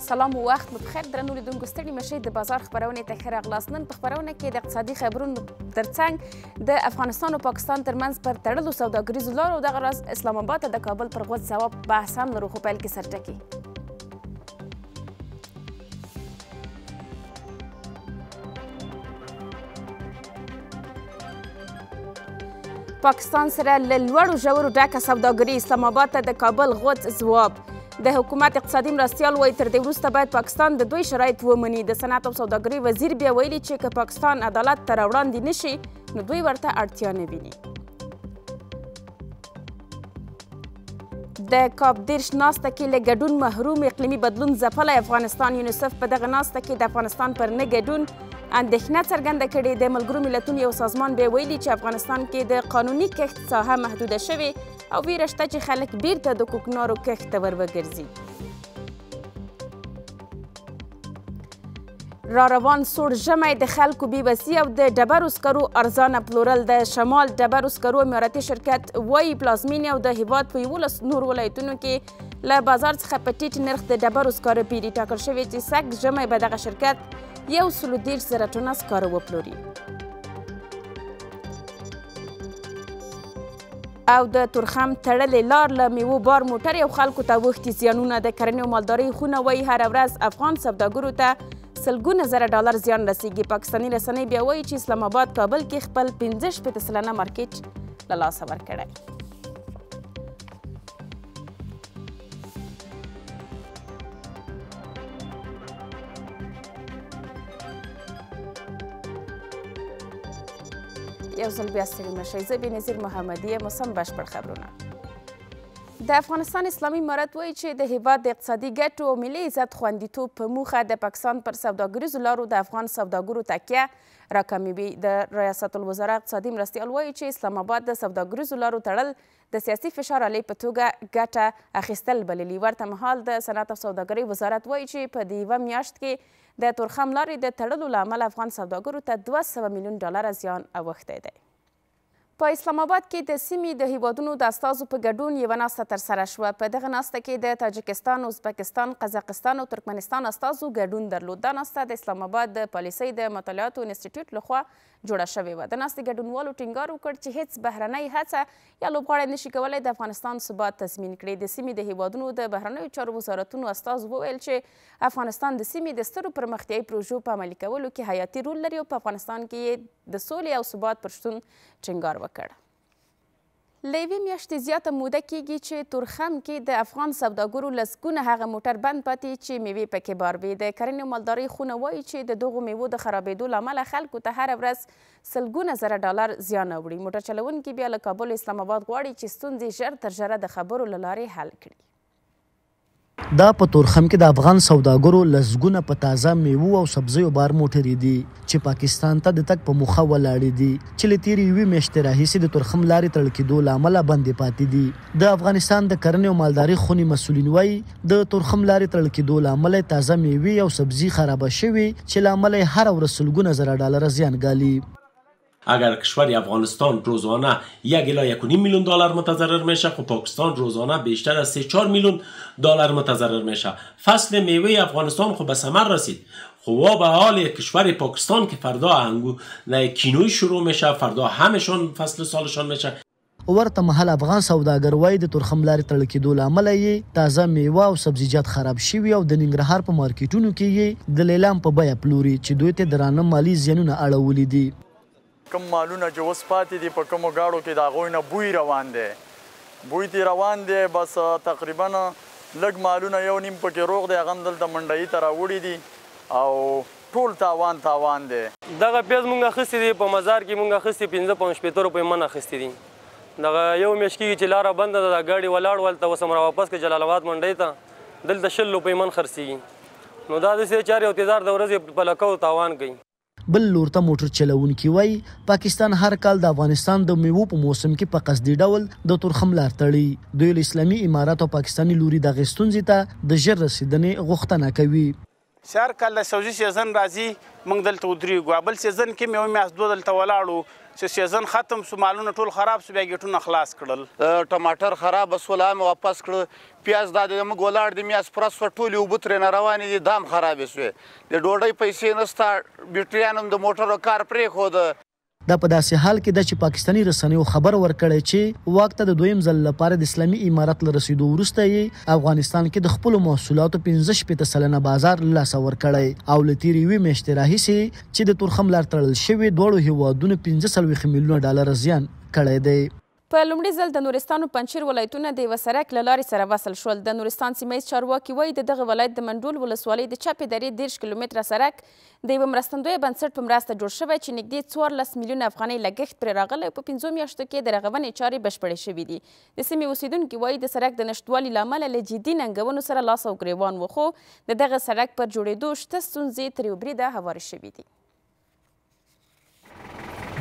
سلام و وخت مو بخیر درنو لیدونکو ستړي مشئ د بازار خپرونې ته ښه راغلاست. نن په خپرونه کې د اقتصادي خبرونو ترڅنګ د افغانستان او پاکستان ترمنځ پر تړلو سوداګریزو لارو دغه راز اسلام آباد ته د کابل پر غوڅ ځواب بحث هم لرو. خو پیل کې سرټکي. پاکستان سره له لوړو ژورو ډکه سوداګري اسلام آباد ته د کابل غوڅ ځواب. د حکومت اقتصادي مرستیال وایي تر دې وروسته باید پاکستان د دوی شرایط ومني. د صنعت او سوداګرۍ وزیر بیا ویلي چې که پاکستان عدالت ته راوړاندې نشي نو دوی ورته اړتیا نه ویني. د کاپ 10 ناسته کې له ګډون محروم اقلیمي بدلون ځپلی افغانستان. یونیسف په دغه ناسته کې د افغانستان پر نه ګډون اندېښنه څرګنده کړې. د ملګرو ملتونو یو سازمان بیا ویلي چې افغانستان کې د قانوني کښت ساحه محدوده شوې او ویره شته چې خلک بیرته د کوکنارو کښت ته ور وګرځي. را روان سوړ ژمی د خلکو بېوسي او د ډبرو سکرو ارزانه پلورل. د شمال ډبرو سکرو اماراتي شرکت وایي پلازمینې او د هیواد په 11 نور ولایتونو کې له بازار څخه په ټیټ نرخ د ډبرو سکاره پیري. ټاکل شوې چې سږ ژمی به دغه شرکت 130,000 ټنه سکاره وپلوري. او د تورخم تړلې لار له میوو بار موټر او خلکو ته اوښتي زیانونه. د کرنې او مالدارۍ خونه وایي هره ورځ افغان سوداګرو ته سلګونه زره ډالر زیان رسیږي. پاکستاني رسنۍ بیا وایي چې اسلام آباد کابل کې خپل 15 سلنه مارکیټ له لاسه ورکړی. یو ځل بیا ستړي مشئ. زه بېنظیر محمدي یم. اوس هم بشپړ خبرونه. د افغانستان اسلامي امارت وایي چې د هیواد د اقتصادي ګټو او ملي عزت خوندیتوب په موخه د پاکستان پر سوداګریزو لارو د افغان سوداګرو تکیه راکموي. د ریاست الوزرا اقتصادي مرستیال وایي چې اسلام آباد د سوداګریزو لارو تړل د سیاسي فشار آلې په توګه ګټه اخیستل بللي. ورته مهال د صنعت او سوداګرۍ وزارت وایي چې په دې یوه میاشت کې د تورخم لارې د تړلو له امله افغان سوداګرو ته 200 میلیون ډالره زیان اوښتی دی. په اسلام آباد کې د سیمې د هیوادونو د استازو په ګډون یوه ناسته ترسره شوه. په دغه ناسته کې د تاجکستان، ازبکستان، قزاقستان او ترکمنستان استازو ګډون درلود. دا ناسته د اسلام آباد د پالیسۍ د مطالعاتو انسټیټیوټ لخوا جوړه شوې وه. د ناستې ګډونوالو ټینګار وکړ چې هیڅ بهرنۍ هڅه یا لوبغاړی نشي کولی د افغانستان ثبات تضمین کړي. د سیمې د هیوادونو د بهرنیو چارو وزارتونو استازو وویل چې افغانستان د سیمې د سترو پرمختیایي پروژو په عملي کولو کې حیاتي رول لري او په افغانستان کې یې د سولې او ثبات پر شتون ټینګار وکړ. له یوې میاشتې زیاته موده کیږي چې تورخم کې د افغان سوداګرو لسګونه هغه موټر بند پاتې چې میوې پکې بار وي. د کرنې او مالدارۍ خونه وایي چې د دغو میوو د خرابېدو له امله خلکو ته هره ورځ سلګونه زره ډالر زیان اوړي. موټر چلوونکي بیا له کابل اسلام آباد غواړي چې ستونزې ژر تر ژره د خبرو له لارې حل کړي. دا په تورخم کې د افغان سوداګرو لسګونه په تازه میوو او سبزیو بار موټرې دي چې پاکستان ته د تګ په موخه ولاړې دي چې له تېرې یوې میاشتې راهیسې د تورخم لارې تړل کېدو له امله بندې پاتې دي. د افغانستان د کرنې او مالدارۍ خونې مسؤلین وایي د تورخم لارې تړل کېدو له امله تازه میوې او سبزي خرابه شوې چې له امله یې هره ورځ سلګونه زره ډالر زیان ګالي. اگر کشور افغانستان روزانه 1.1 میلیون دلار متضرر میشه، خب پاکستان روزانه بیشتر از 3-4 میلیون دلار متضرر میشه. فصل میوه افغانستان خب به ثمر رسید. خب به حال کشور پاکستان که فردا کینوی شروع میشه، فردا همشون فصل سالشان میشه. ورته مهال افغان سوداګر وایي د تورخم لارې تړل کېدو له امله یې تازه میوه او سبزیجات خراب شوي او د ننګرهار په مارکیټونو کې یې د لیلام په بیه پلوري چې دوی ته درانه مالي زیانونه اړولي دي. کم مالونه چې اوس پاتې دي په کومو گاړو کې د هغوی نه بوی روان دی. بوی تی روان دی. بس تقریبا لږ مالونه 1.5 پکې روغ دی، هغه هم دلته منډیي ته راوړي دي او ټول تاوان دی. دغه پیاز مونږ اخیستي دي په مزار کې، مونږ اخیستي 15-15 روپۍ من اخیستي دي. دغه یو میاشت کېږي چې لاره بنده ده، ګاډي ولاړ ولته اوس هم راواپس کړه جلال آباد منډۍ ته، دلته 10 روپۍ من خرڅېږي. نو دا داسې چارې او تیزار د ورځې په لکو تاوان کوي. بل لور ته موټر چلوونکي وایي پاکستان هر کال د افغانستان د میوو په موسم کې په قصدي ډول د تورخم لار تړي. دوی له اسلامي امارات او پاکستاني لوري دغې ستونزې ته د ژر رسېدنې غوښتنه کوي. چې هر کله سوزي سیزن راځي موږ دلته ودرېږو بل سیزن کې مې یوه میاشت دوه دلته ولاړو چې سیزن ختم سو مالونه ټول خراب سو بیا ګیټونه خلاص کړل ټماټر خراب سول مې واپس کړ پیاز دا د موږ ولاړ د میاس پرس ټولې اوبه ترېنه روانې دي دام خرابې سوې د ډوډۍ پیسې نسته بیټریان هم د موټرو کار پرېښود. دا په داسې حال کې ده چې پاکستاني رسنیو خبر ورکړی چې واک ته د دویم ځل لپاره د اسلامي امارت له رسیدو وروسته یې افغانستان کې د خپلو محصولاتو 15 سلنه بازار له لاسه ورکړی او له تېرې یوې میاشتې راهیسې چې د تورخم لار تړل شوي دواړو هیوادونو 15 میلیونه ډالر زیان کړی دی. په لومړي ځل د نورستان او پنجشیر ولایتونه د یوه سرک له لارې سره وصل شول. د نورستان سیمه چارواکي وایي د دغه ولایت د منډول ولسوالۍ د چپې درې 10 کیلومتره سرک د یوه مرستندویه بنسټ په مرسته جوړ شوی چې نږدې 14 میلیونه افغانۍ لګښت پرې راغلی او په 5 میاشتو کې د رغونې چارې بشپړې شوي دي. د سیمې اوسیدونکي وایي د سرک د نشتوالي له امله له جدي ننګونو سره لاس او ګریوان و خو د دغه سرک پر جوړېدو شته ستونزې تر یو بریده هوارې شوي دي.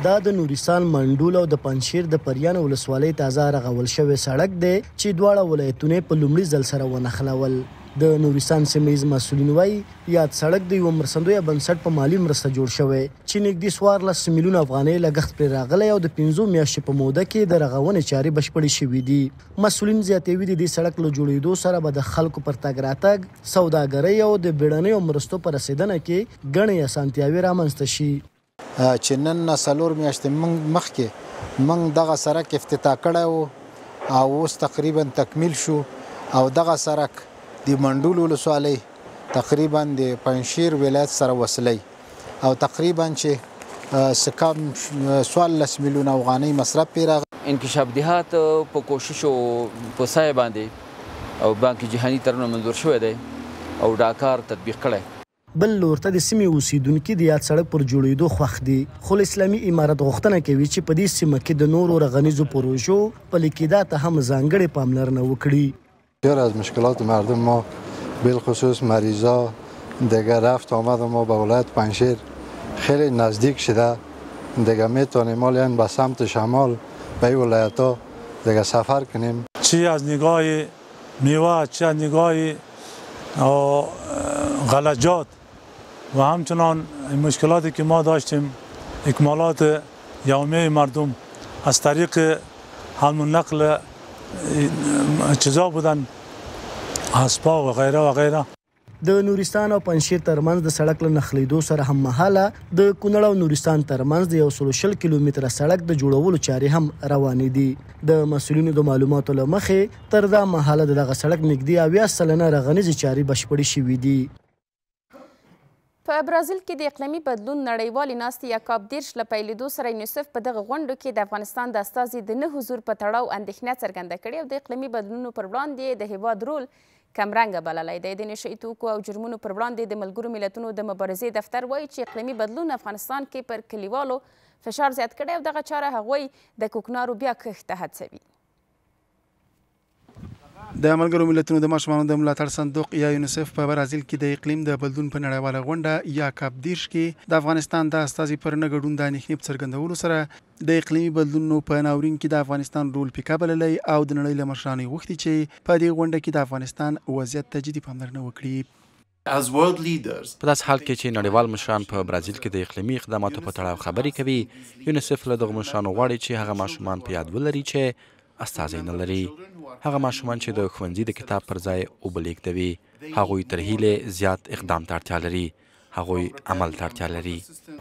دا د نورستان منډول او د پنجشیر د پریان ولسوالۍ تازه رغول شوی سړک دی چې دواړه ولایتونه په لومړي ځل سره ونښلول. د نورستان سیمه مسؤلین وایي یاد سړک د یوه مرستندویه بنسټ په مالي مرسته جوړ شوی چې نږدې 14 میلیونه افغانۍ لګښت پرې راغلی او د 5 میاشتې په موده کې د رغونې چارې بشپړې شوي دي. مسؤلین زیاتوي د دې سړک له جوړېدو سره به د خلکو پر تګ راتګ سوداګرۍ او د بیړنیو مرستو په رسېدنه کې ګڼې اسانتیاوې رامنځته شي. چې نن 4 میاشتې مخکې موږ دغه سړک افتتاح کړی و او اوس تقریبا تکمیل شو او دغه سړک د منډول ولسوالۍ تقریبا د پنجشیر ولایت سره وصلی او تقریبا چې سکم 14 میلیونه افغانۍ مصرف پرې راغلی. انکشاف دیهات په کوششو په سایه باندې او بانک جهاني ترونه منظور شوی دی او دا کار تطبیق کړی. بل لور ته د سیمې اوسیدونکي د یاد سړک پر جوړېدو خوښ دي خو اسلامي امارت غوښتنه کوي چې په دې سیمه کې د نورو رغنیزو پروژو پلي کېدا ته هم ځانګړې پاملرنه وکړي. بسیار از مشکلات مردم ما بالخصوص مریضا دیگه رفت آمد ما به ولایت پنجشیر خیلی نزدیک شده دیگه میتونیم الان به سمت شمال به این ولایت ها دیگه سفر کنیم. چی از نگاه میوه چی از نگاه غلجات و همچنان مشکلاتی که ما داشتیم اکمالات یومیه مردم از طریق حمل و نقل چیزا بودن اسبا و غیره و غیره. د نورستان او پنجشیر ترمنځ د سړک له نښلېدو سره هم مهاله د کونړ او نورستان ترمنځ د 120 کیلومتره سړک د جوړولو چارې هم روانې دي. د مسؤلینو د معلوماتو له مخې تر دا مهاله دغه سړک نږدې 80 سلنه رغنیزې چارې بشپړې شوي دي. په برازیل کې د اقلیمي بدلون نړیوالې ناستې یا کاپ 10 له پیلېدو سره یونیسف په دغه غونډو کې د افغانستان د استازي د نه حضور په تړاو اندېښنه څرګنده کړې او د اقلیمي بدلونونو پر وړاندې د هیواد رول کمرنګه بللی دی. د نشه یي توکو او جرمونو پر وړاندې د ملګرو ملتونو د مبارزې دفتر وایي چې اقلیمي بدلون افغانستان کې پر کلیوالو فشار زیات کړی او دغه چاره هغوی د کوکنارو بیا کښت ته هڅوي. د ملګرو ملتونو د ماشومانو د ملاتړ صندوق یا یونیسف په برازیل کې د اقلیم د بدلون په نړیواله غونډه یا کاپ 10 کې د افغانستان د استازي پر نه ګډون د اندېښنې په څرګندولو سره د اقلیمي بدلونونو په ناورین کې د افغانستان رول پیکا بللی او د نړۍ له مشرانو غوښتي چې په دې غونډه کې د افغانستان وضعیت ته جدي پاملرنه وکړي. په داسې حال کې چې نړیوال مشران په برازیل کې د اقلیمي اقداماتو په تړاو خبرې کوي، یونیسف له دغو مشرانو غواړي چې هغه ماشومان په یاد ولري چې استازی نه لري. هغه ماشومان چې د ښوونځي د کتاب پر ځای اوبه لیږدوي، هغوی تر هیلې زیات اقدام ته اړتیا لري، هغوی عمل ته اړتیا لري.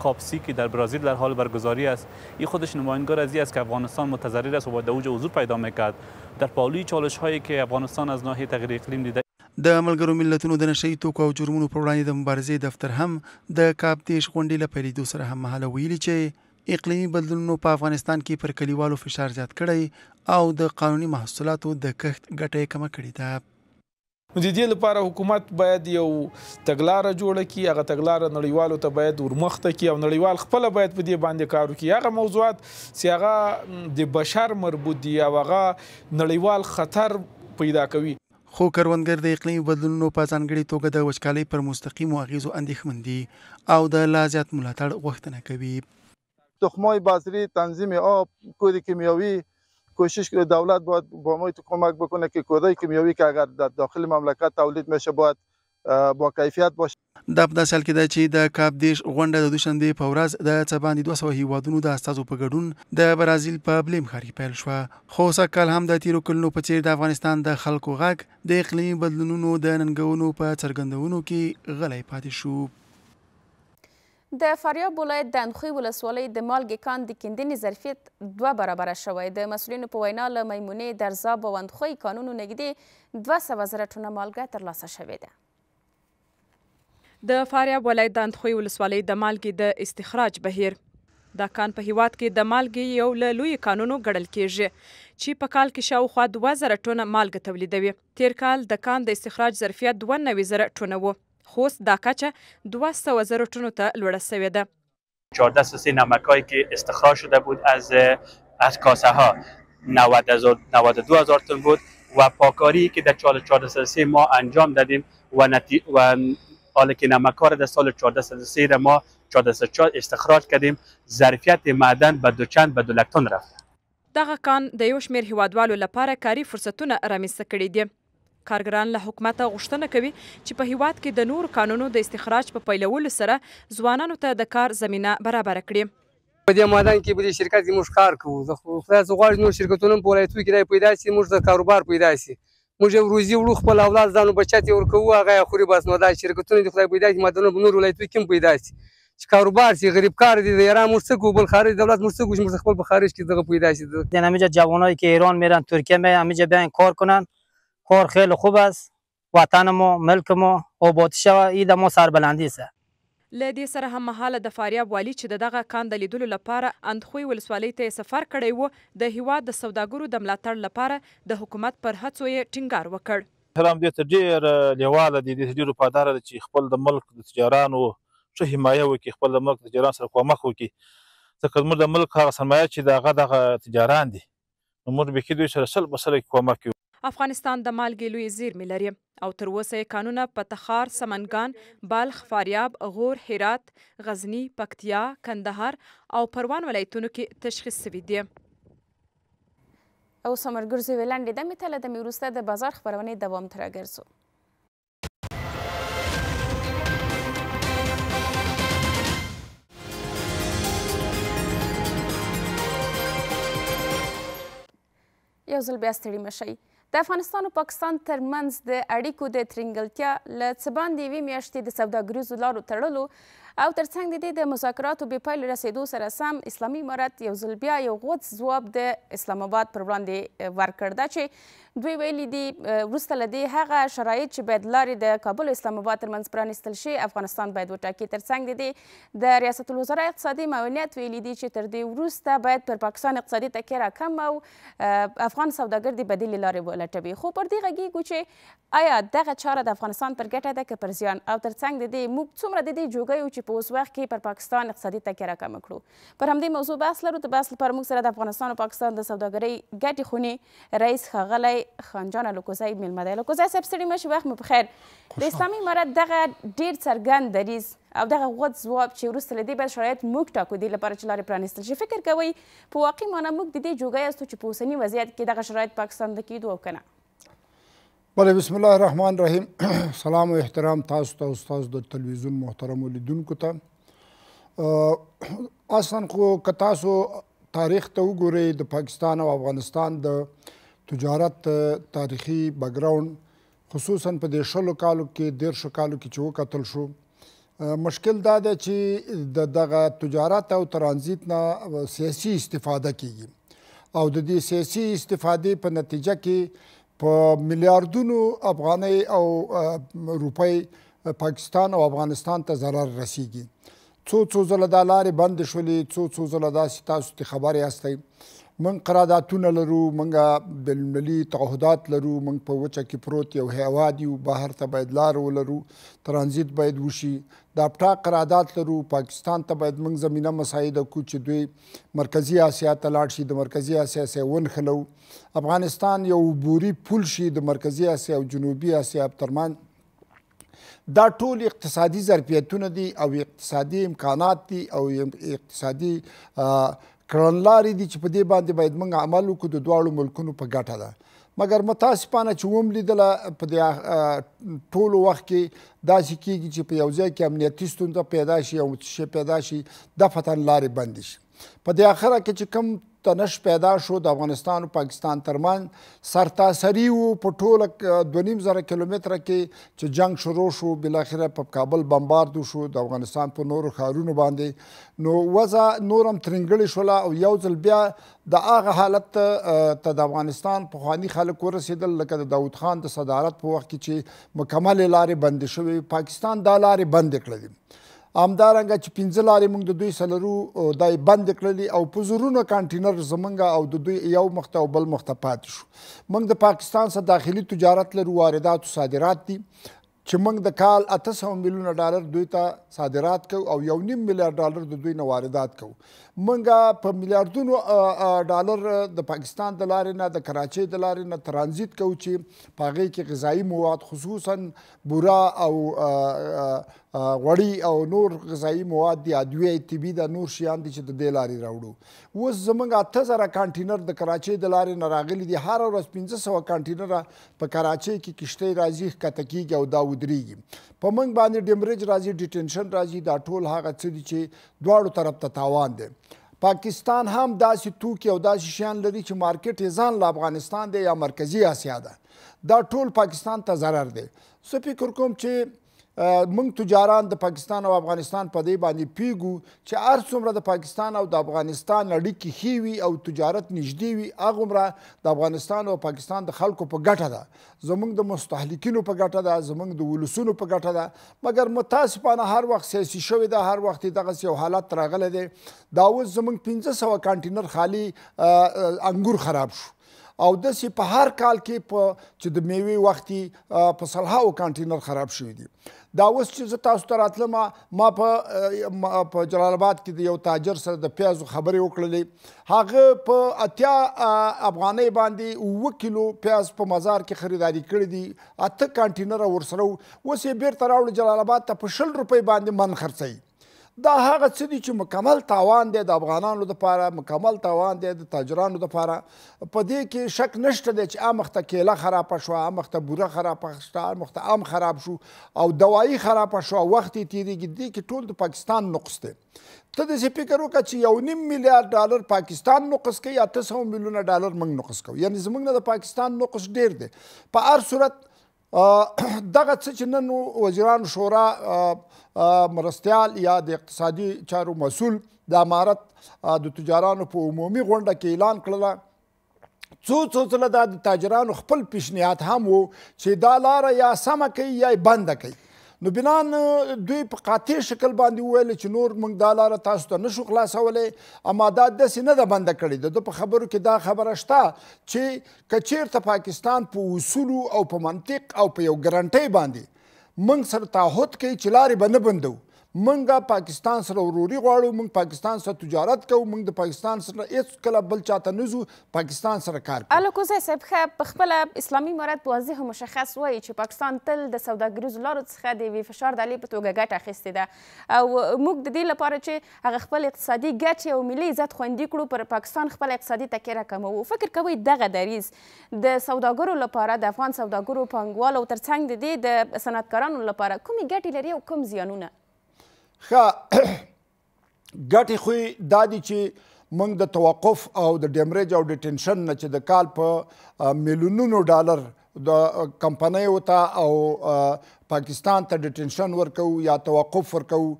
کاپسی که در برزیل در حال برگزاری است، این خودش نمایانگر از این است که افغانستان متضرر است و باید اوج حضور پیدا میکرد در پالوی چالش هایی که افغانستان از ناحیه تغییر اقلیم دیده. د ملګرو ملتونو د نشه یي توکو او جرمونو پر وړاندې د مبارزې دفتر هم د کاپ 10 غونډې له پیلېدو سره هم مهاله ویلي چې اقلیمي بدلونونو په افغانستان کې پر کلیوالو فشار زیات کړی او د قانوني محصولاتو د کښت ګټه یې کمه کړې ده. د دې لپاره حکومت باید یو تګلاره جوړه کړي، هغه تګلاره نړیوالو ته باید ورمخته کړي او نړیوال خپله باید په دې باندې کار وکړي. هغه موضوعات چې هغه د بشر مربوط دي او هغه نړیوال خطر پیدا کوي. خو کروندګر د اقلیمي بدلونونو په ځانګړې توګه د وچکالۍ پر مستقیمو اغیزو اندېښمن دي او د لا زیات ملاتړ غوښتنه کوي. تخمای بذری، تنظیم آب، کود کیمیاوی، کوشش دولت باید با ما کمک بکنه که کودای کیمیاوی که اگر در داخل مملکت تولید میشه باید با کیفیت باشه. دا په داسې حال کې ده چې د کاپ دیش غونډه د دوشنبې په ورځ د څه باندې 200 هیوادونو د استازو په ګډون د برازیل په بلیم ښار کې پیل شوه. خو سږکال هم د تیرو کلونو په څېر د افغانستان د خلکو غږ د اقلیمي بدلونونو د ننګونو په څرګندونو کې غلی پاتې شو. د فاریاب ولایت د اندخوی ولسوالۍ د مالګې کان د کیندنې ظرفیت 2 برابره شوی. د مسؤلینو په وینا له میمونې درزاب او اندخوی کانونو نږدې 200,000 ټنه مالګه ترلاسه شوې ده. د فاریاب ولایت د اندخوی ولسوالۍ د مالګې د استخراج بهیر. دا کان په هیواد کې د مالګې یو له لویو کانونو ګڼل کیږي چې په کال کې شاوخوا 2000 ټنه مالګه تولیدوي. تیر کال د کان د استخراج ظرفیت 92,000 ټنه و، خو دا کچه 200,000 ټنو ته لوړه شوې ده. 14 نمک‌هایی که استخراج شده بود از کاسه ها 92,000 تن بود و پاکاری که در 14 ما انجام دادیم و حالا که نمک‌ها را در سال 14 ما 14 استخراج کردیم ظرفیت معدن به دوچند به 2 لک تن رفت. دغه کان د یو شمېر هیوادوالو لپاره کاري فرصتونه رامنځته کړي دي. کارګران له حکومته غوښتنه کوي چې په هیواد کې د نورو کانونو د استخراج په پیلولو سره ځوانانو ته د کار زمینه برابره کړي. په دې میدان کې په دې شرکت کې موږ کار کوو. د خدای څخه غواړو نور شرکتونه په ولایتونو کې پیدا شي، موږ د کاروبار پیدا شي، موږ یو روزي وړو، خپل اولاد ځانو بچت یې ورکوو، هغه یې خوري. بس نو دا شرکتونه د خدای پیدا شي میدانونه په نور ولایتونو کې هم پیدا شي چې کاروبار شي. غریب کار دي د ایران موږ څه کوو، بل خارج دولت موږ څه کوو چې موږ خپل په خارج کې دغه پیدا شي. همینجا جوانایی که ایران میرن ترکیه میرن همینجا بیاین کار کنن. کار خیلی خوب است. وطن ما ملک ما آباد شوه. این د ما سربلندی است. له دې سره هم مهاله د فاریاب والي چې د دغه کان د لیدلو لپاره اندخوی ولسوالۍ ته سفر کړی و، د هیواد د سوداګرو د ملاتړ لپاره د حکومت پر هڅو یې ټینګار وکړ. هم دې ته ډېر لیواله دي، دې ته ډېر وفاداره ده چې خپل د ملک د تجارانو ښه حمایه وکړي، خپل د ملک د تجارانو سره کومک وکړي. ځکه زموږ د ملک هغه سرمایه چې د هغه دغه تجاران دي، نو موږ بیخي دوی سره سل په سله کومک کوو. افغانستان د مالګې لوی زیرمې لري او تر اوسه یې کانونه په تخار، سمنګان، بلخ، فاریاب، غور، هرات، غزني، پکتیا، کندهار او پروان ولایتونو کې تشخیص شوي دي. او سمرګرځو ویلاندې دمې ته له دمې وروسته د بازار خپرونې دوام ته راګرځو. یو ځل بیا ستړي مشئ. د افغانستان او پاکستان ترمنځ د اړیکو د ترنګلتیا له څه باندې یوې میاشتې د سوداګریزو لارو تړلو او ترڅنګ د دې د مذاکراتو بې پایلې رسېدو سره سم اسلامي امارت یو ځل بیا یو غوڅ ځواب د اسلام آباد پر وړاندې ورکړ. دا چې دوی ویلي دي وروسته له دې هغه شرایط چې باید لارې د کابل او اسلام آباد ترمنځ پرانیستل شي افغانستان باید وټاکي. ترڅنګ د دې د ریاست الوزرا اقتصادي معاونیت ویلي دي چې تر دې وروسته باید پر پاکستان اقتصادي تکیه راکم او افغان سوداګر د بدیلې لارې ولټوي. خو پر دې غږیږو چې آیا دغه چاره د افغانستان پر ګټه ده که پر زیان، او ترڅنګ د دې موږ څومره د دې جوګه یو چې په اوس وخت کې پر پاکستان اقتصادي تکیه راکمه کړو. پر همدې موضوع بحث لرو. د بحث لپاره موږ سره د افغانستان او پاکستان د سوداګرۍ ګټې خونې رئیس ښاغلی خانجان الوکوزی میلمه دی. الوکوزی صاحب ستړي مه شئ، وخت مو بخیر. د اسلامي امارت دغه ډېر څرګند دریځ او دغه غوڅ ځواب چې وروسته له دې باید شرایط موږ ټاکو دې لپاره چې لارې پرانیستل شي، فکر کوئ په واقعي معنا موږ د دې جوګه یاستو چې په اوسني وضعیت کې دغه شرایط پاکستان ته کیدو او که نه؟ بله، بسم الله الرحمن الرحیم. سلام و احترام تاسو ته او ستاسو د تلویزیون محترمو لیدونکو ته. اصلا خو که تاسو تاریخ ته وګورئ د پاکستان او افغانستان د تجارت تاریخي بیکګراوند خصوصا په دې 20 کالو کې 13 کالو کې چې وکتل شو، مشکل دا دی چې د دغه تجارت او ترانزیت نه سیاسي استفاده کیږي او د دې سیاسي استفادې په نتیجه کې په میلیاردونو افغانۍ او روپۍ پاکستان او افغانستان ته ضرر رسیږي. څو ځله دا لارې بندې شولې، څو ځله داسې تاسو ته خبر یاستئ. موږ قراردادونه لرو، موږ بینالمللي تعهدات لرو، موږ په وچه کې پروت یو هیواد یو، بهر ته باید لار ولرو، ترانزیت باید وشي. د ابټا قرارداد لرو. پاکستان ته باید موږ زمینه مساعده کړو چې دوی مرکزي اسیا ته لاړ شي، د مرکزي اسیا سره ونښلو. افغانستان یو عبوري پل شي د مرکزي اسیا او جنوبي اسیا ترمنځ. دا ټول اقتصادي ظرفیتونه دي او اقتصادي امکانات دي او اقتصادي کړنلارې دي چې په دې باندې باید موږ عمل وکړو. د دواړو ملکونو په ګټه ده. مګر متاسفانه چې وم لیدله په دې ټولو وخت کې داسې کېږي چې په یو ځای کې امنیتي ستونزه پیدا شي او شی پیدا شي دفعتاً لارې بندې شي. په دې اخره کې چې کوم تنش پیدا شو د افغانستان او پاکستان ترمنځ سرتاسري و په ټوله 2.5 کیلومتره کې چې جنگ شروع شو، بالاخره په کابل بمبارد شو د افغانستان په نورو ښارونو باندې، نو وضع نور هم ترنګړې شوله او یو ځل بیا د هغه حالت ته د افغانستان پخواني خلک ورسېدل لکه د داود خان د صدارت په وخت کې چې مکملې لارې بندې شوې. پاکستان دا لارې بندې کړلې. همدارنګه چې 15 لارې موږ د دوی سلرو دای بندې کړلې او په زرونه کانټینر زمونږ او د دوی یو مخ ته او بل مخ ته پاتې شو. موږ د پاکستان څخه داخلي تجارت لرو، واردات او صادرات دي چې موږ د کال 800 میلیونه ډالر دوی ته صادرات کوو او 1.5 میلیارډ ډالر د دوی نه واردات کوو. موږ په میلیارډونو ډالر د پاکستان د لارې نه د کراچۍ د لارې نه ترانزیت کوو چې په هغې کې غذایي مواد خصوصا بوره او غوړي او نور غذایي مواد دي، ادویې طبي د نور شیان دي چې د دې لارې راوړو. اوس زموږ 8000 کانټینر د کراچۍ د لارې نه راغلي دي. هره ورځ 1500 کانټینره په کراچۍ کې کشتۍ راځي، ښکته کېږي او دا ودرېږي. په موږ باندې ډیمریج راځي، ډیټنشن راځي، دا ټول هغه څه دي چې دواړو طرف ته تاوان دی. پاکستان هم داسې توکي او داسې شیان لري چې مارکیټ یې ځان له افغانستان دی یا مرکزي اسیا ده. دا ټول پاکستان ته ضرر دی. زه فکر کوم چې موږ تجاران د پاکستان او افغانستان په دې باندې پیږو چې هر څومره د پاکستان او د افغانستان اړیکې ښې وي او تجارت نږدې وي، هغومره د افغانستان او پاکستان د خلکو په ګټه ده، زموږ د مستهلکینو په ګټه ده، زموږ د ولسونو په ګټه ده. مګر متاسفانه هر وخت سیاسي شوې ده، هر وخت یې دغسې یو حالت راغلی دی. دا اوس زموږ 1500 کانټینر خالي انګور خراب شو او داسې په هر کال کې چې د میوې وختي په سلهاو کانټینر خراب شوي دي. دا اوس چې زه تاسو ته راتلم، ما په جلال آباد کې د یو تاجر سره د پیازو خبرې وکړلې. هغه په 80 افغانۍ باندې 9 کیلو پیاز په مزار کې خریداري کړي دي، 8 کانټینره ورسره اوس یې بیرته راوړي جلال آباد ته په 20 روپۍ باندې من خرڅوي. دا هغه څه دي چې مکمل تاوان دی د افغانانو دپاره، مکمل تاوان دی د تاجرانو دپاره. په دې کې شک نشته دی چې مخته کیله خرابه شوه، مخته بوره خرابه شوه، مخته ام خراب شو او دوایي خرابه شوه، وخت یې تېرېږي. دې کې ټول د پاکستان نقص دی. ته داسې فکر وکړه چې 1.5 میلیارډ ډالر پاکستان نقص کوي، 800 میلیونه ډالر موږ نقص کوو، یعنې زموږ نه د پاکستان نقص ډېر دی. په هر صورت دغه څه چې نن وزیرانو شورا مرستیال یا د اقتصادي چارو مسؤل د امارت د تجارانو په عمومي غونډه کې اعلان کړله، څو ځله دا د تاجرانو خپل پیشنهاد هم و چې دا لاره یا سمه کوي یا بنده کوي. نو بنان دوی په قاطع شکل باندې وویل چې نور موږ دا لاره تاسو ته نشو خلاصولی، اما دا داسې نه ده بنده کړې. د ده په خبرو کې دا خبره شته چې که چېرته پاکستان په اصولو او په منطق او په یو ګرنټۍ باندې موږ سره تعهد کوي چې لارې به نه بندوو، موږ پاکستان سره وروري غواړو، موږ پاکستان سره تجارت کوو، موږ د پاکستان سره هېڅ کله بل چاته نه ځو، پاکستان سره کار کوو. الکوزی صاحب ښه په خپله اسلامي امارت واضح او مشخص وایي چې پاکستان تل د سوداګریزو لارو څخه د یوې فشار ډالۍ په توګه ګټه اخیستې ده او موږ د دې لپاره چې هغه خپل اقتصادي ګټې او ملي عزت خوندي کړو پر پاکستان خپل اقتصادي تکیه راکموو. فکر کوئ دغه دریځ د سوداګرو لپاره، د افغان سوداګرو، پانګوالو ترڅنګ د دې د صنعتکارانو لپاره کومې ګټې لري او کوم زیانونه؟ ښه ګټې خو دا دي چې موږ د توقف او د ډیمریج او ډیټنشن نه چې د کال په میلیونونو ډالر د کمپنیو ته او پاکستان ته ډیټنشن ورکوو یا توقف ورکوو.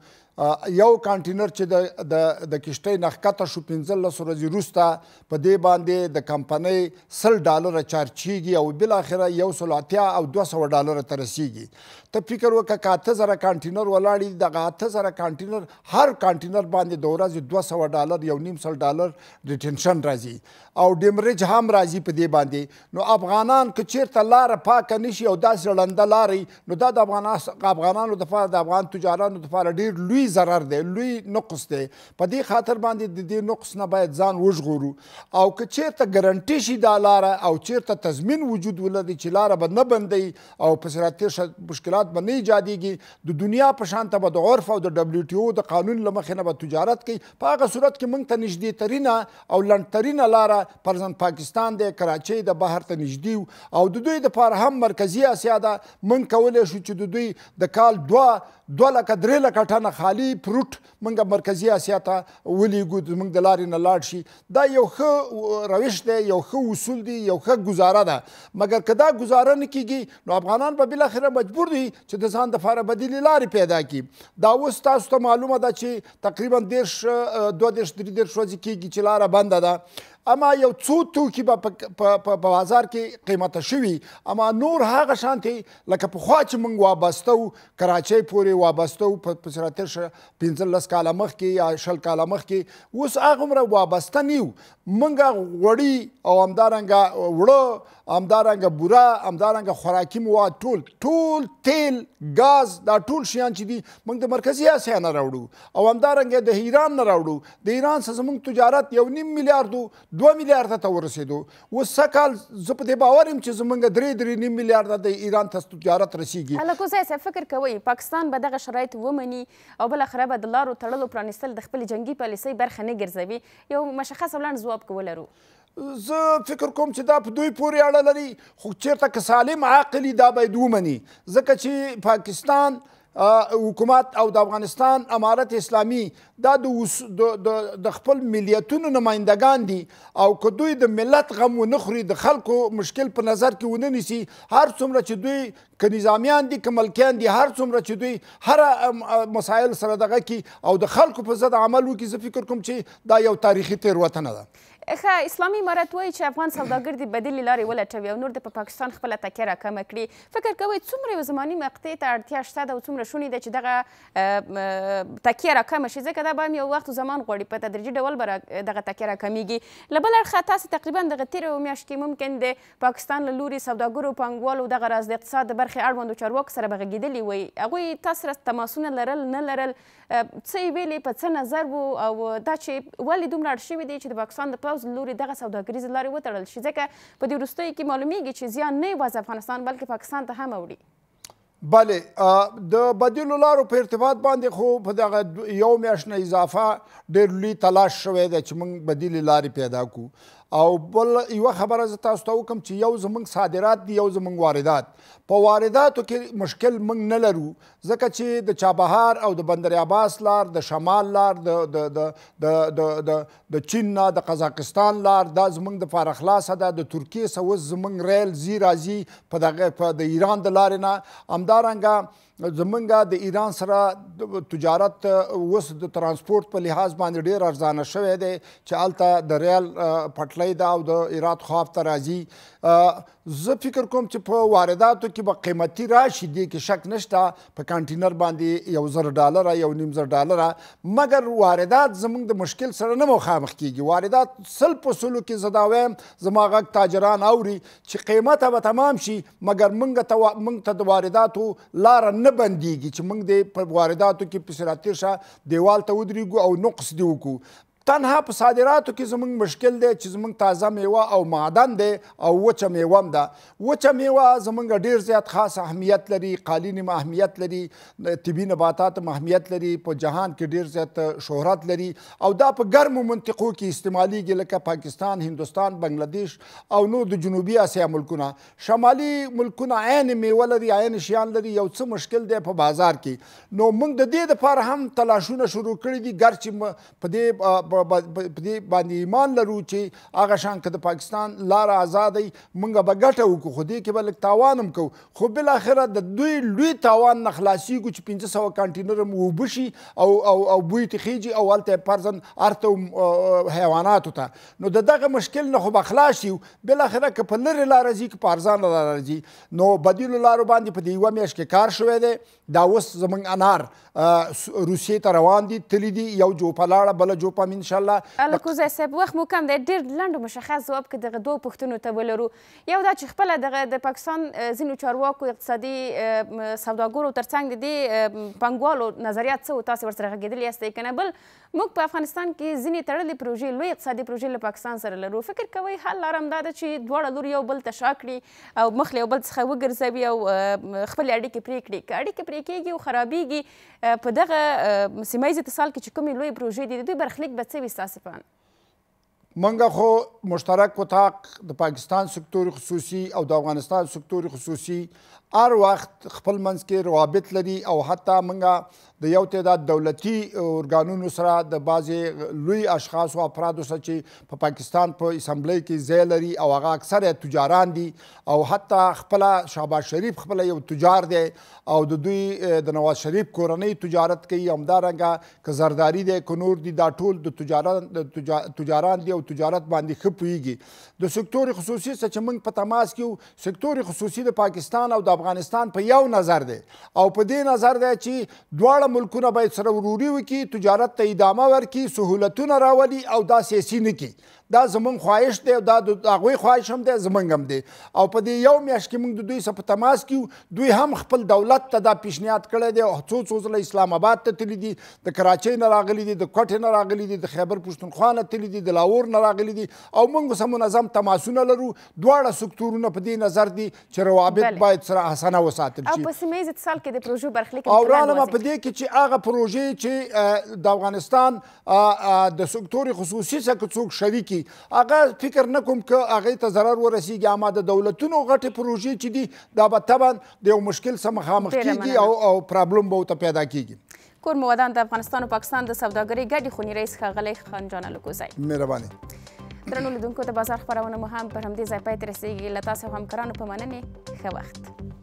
یو کانټینر چې د کشتۍ نه ښکته شو 15 ورځې وروسته په دې باندې د کمپنۍ $100 چارج کېږي او بالاخره 180 او 200 ډالره ته رسیږي. ته فکر وکړه که 8000 کانټینر ولاړ دي، دغه 8000 کانټینر هر کانټینر باندې د ورځې $200 $1.5 ډیټنشن راځي او ډیمریج هم راځي په دې باندې. نو افغانان که چېرته دغه لاره پاکه نشي او داسې ړنده لارې نو دا د افغانانو دپاره د افغان تجارانو دپاره ډېر لوی ضرر دی لوی نقص دی په دې خاطر باندې د دې نقص نه باید ځان وژغورو او که چېرته ګرنټي شي دا لاره او چېرته تضمین وجود ولري چې لاره به نه بندوي او په سراتیر مشکلات به نه ایجادېږي د دنیا په شانته به د عرف او د WTO د قانون له مخې نه به تجارت کوي په هغه صورت کې موږ ته نږدې ترینه او لنډترینه لاره فرضاً پاکستان دی کراچۍ د بهر ته نږدې او د دوی دپاره هم مرکزي اسیا ده موږ کولی شو چې د دوی د کال 2 لکه 3 لکه ټنه خالي فروټ موږ مرکزي اسیا ته ولیږو زموږ د لارې نه لاړ شي دا یو ښه روش دی یو ښه اصول دی یو ښه ګزاره ده مګر که دا ګزاره نه کیږي نو افغانان به بالاخره مجبور دي چې د ځان دپاره بدیلې لارې پیدا کړي دا اوس تاسو ته معلومه ده چې تقریبا 2-3 ورځې کیږي چې لاره بنده ده اما یو څو توکي به په بازار کې قیمته شوي اما نور هغه شانتې لکه پخوا چې موږ وابسته وو کراچۍ پورې وابسته وو په سراتیر 15 کاله مخکې یا 20 کاله مخکې اوس هغومره وابسته نه یو موږ غوړي او همدارنګه وړه همدارنګه بوره همدارنګه خوراکي مواد ټول تیل ګاز دا ټول شیان چې دي موږ د مرکزي اسیا نه راوړو او همدارنګه د ایران نه راوړو د ایران څخه زموږ تجارت 1.5 میلیارډ 2 میلیارډ ته ورسېدو اوس سږ زه په دې باور یم چې زموږ 3.5 میلیارډ د ایران ته تجارت رسیږي هلکو صاحب فکر کوئ پاکستان به دغه شرایط ومني او بالاخره به د لارو تړلو پرانیستل د خپلې جنګي پالیسۍ برخه نه ګرځوي یو مشخص او لنډ ځواب که ولرو زه فکر کوم چې دا په دوی پورې اړه لري خو چېرته که سالم عاقل دا باید ومني ځکه چې پاکستان حکومت او د افغانستان امارت اسلامي دا د خپل ملیتونو نمایندگان دي او که دوی د ملت غم ونه خوري د خلکو مشکل په نظر کې ونه نیسي هر څومره چې دوی که نظامیان دي که ملکیان دي هر څومره چې دوی هر مسایل سره دغه کړي او د خلکو په ضد عمل وکړي زه فکر کوم چې دا یو تاریخي تېروتنه ده ښه اسلامي امارت وایي چې افغان سوداګر دې بدیلې لارې ولټوي او نور د په پاکستان خپله تکیه راکمه کړي فکر کوئ څومره یو زماني مقطعې ته اړتیا شته ده او څومره شونې ده چې دغه تکیه راکمه شي ځکه دا به هم یو وخت زمان غواړي په تدریجي ډول به دغه تکیه راکمیږي له بل اړخه تاسې تقریبا دغه تېره میاشت کې ممکن د پاکستان له لوري سوداګرو پانګوالو دغه راز د اقتصاد د برخې اړوندو چارواکو سره به غږېدلي وی هغوی تاسو سره تماسونه لرل نه لرل څه یې ویلې په څه نظر وو او دا چې ولې دومره اړ شوي دی چې د پاکستان د پوځ له لوري دغه سوداګریزې لارې وتړل شي ځکه په دې وروستیو کې معلومیږي چې زیان نه یوازې افغانستان بلکې پاکستان ته هم اوړي بله د بدیلو لارو په ارتباط باندې خو په دغه یو میاشت نه اضافه ډېر لوی تلاش شوی دی چې موږ بدیلې لارې پیدا کړو او بل یوه خبره زه تاسو ته وکړم چې یو زموږ صادرات دي یو زموږ واردات په وارداتو کې مشکل موږ نه لرو ځکه چې د چابهار او د بندر عباس لار د شمال لار د چین نه د قزاقستان لار دا زموږ دپاره خلاصه ده د ترکیې څخه اوس زموږ ریل ځي راځي په د ایران د لارې نه همدارنګه زمونږ د ایران سره تجارت اوس د ترانسپورت په لحاظ باندې ډېر ارزانه شوی دی چې هلته د ریل پټلۍ ده او د هرات خواف ته راځي زه فکر کوم چې په وارداتو کې به قیمتي راشي دې کې شک نشته په کانټینر باندې $1,000 $1,500 مګر واردات زموږ د مشکل سره نه مخامخ کیږي واردات 100% کې زه دا وایم زما غږ تاجران اوري چې قیمته به تمام شي مګر موږ ته د وارداتو لاره نه بندیږي چې موږ د په وارداتو کې په سراتیر شه دیوال ته ودرېږو او نقص دې وکړو تنها په صادراتو کې زموږ مشکل دی چې زموږ تازه میوه او معدن دی او وچه میوه هم ده وچه میوه زموږ ډېر زیات خاص اهمیت لري قالین هم اهمیت لري طبي نباتات هم اهمیت لري په جهان کې ډېر زیات شهرت لري او دا په ګرمو منطقو کې استعمالیږي لکه پاکستان هندوستان بنګلادیش او نور د جنوبي اسیا ملکونه شمالي ملکونه عین میوه لري عین شیان لري یو څه مشکل دی په بازار کې نو موږ د دې دپاره هم تلاشونه شروع کړي دي ګرچې په دې دې باندې ایمان لرو چې هغه شان که د پاکستان لاره ازادی موږ به ګټه وکړو خو دې کې به لږ تاوان هم کوو خو بالاخره د دوی لوی تاوان نه خلاصېږو چې 500 کانټینر هم اوبه شي او بوی ته خیږي او هلته فرضاً هرته حیواناتو ته نو د دغه مشکل نه خو به خلاص شي بالاخره که په لرې لاره ځي که په ارزانه لاره ځي نو بدیلو لارو باندې په دې یوه میاشت کې کار شوی دی دا اوس زموږ انار روسیې ته روان دي تللي دي یو جوپه لاړه بله جوپه مین انشاءالله الکوزی صاحب وخت مو کم دی ډېر لنډ او مشخص ځواب که دغه دوو پوښتنو ته ولرو یو دا چې خپله دغه د پاکستان ځینو چارواکو اقتصادي سوداګرو ترڅنګ د دې پانګوالو نظریات څه و تاسې ورسره غږېدلي یاستئ که نه بل موږ په افغانستان کې ځینې تړلې پروژې لوی اقتصادي پروژې له پاکستان سره لرو فکر کوئ حل لاره همدا ده چې دواړه لور یو بل ته شا کړي او مخ له یو بل څخه وګرځوي او خپلې اړیکې پرې کړي که اړیکې پرې کېږي او خرابېږي په دغه سیمه ییز اتصال کې چې کومې لویې پروژې دي د دوی برخلیک به څه وي ستاسې په اند منګه خو مشترک اتاق د پاکستان سکتور خصوصي او د افغانستان سکتور خصوصي هر وخت خپل منځ کې روابط لري او حتی منګه د یو تعداد دولتي ارګانونو سره د بعضې لوی اشخاصو افرادو سره چې په پاکستان په اسمبلی کې ځای لري او هغه اکثره تجاران دي او حتی خپله شهباز شریف خپله یو تجار دی او د دوی د نواز شریف کورنۍ تجارت کوي همدارنګه که زرداري دی که نور دي دا ټول د تجاران دي او تجارت باندې ښه پوهېږي د سکتور خصوصي سره چې موږ په تماس کې یو سکتور خصوصي د پاکستان او د افغانستان په یو نظر دی او په دې نظر دی چې دواړه ملکونه باید سره وروري وکړي تجارت ته ادامه ورکړي سهولتونه راولي او دا سیاسي نه کړي دا زمونږ خواهش دی او دا د هغوی خواهش هم دی زمونږ هم دی او په دې یو میاشت کې موږ د دوی سره په تماس کې دوی هم خپل دولت ته دا پیشنهاد کړی دی او څو ځله اسلام آباد ته تللي دي د کراچۍ نه راغلي دي د کوټې نه راغلي دي د خیبر پښتونخوا نه تللي دي د لاهور نه راغلي دي او موږ سره منظم تماسونه لرو دواړه سکتورونه په دې نظر دي چې روابط باید سره حسنه وساتل شي او په سیمه ییز اتصال کې د پروژو برخلیک او رانه په دې کې چې هغه پروژې چې د افغانستان د سکتور خصوصي څخه څوک شریکي هغه فکر نه کوم که هغې ته ضرر ورسیږي اما د دولتونو غټې پروژې چې دي دا به طبعا د یو مشکل سره مخامخ کیږي او پرابلم به ورته پیدا کیږي کور مو ودان د افغانستان او پاکستان د سوداګرۍ ګډې خونې رئیس ښاغلی خان الکوزی مهرباني درنو لیدونکو د بازار خپرونه مو هم پر همدې ځای پای ته رسیږي له تاسو همکارانو په مننې ښه وخت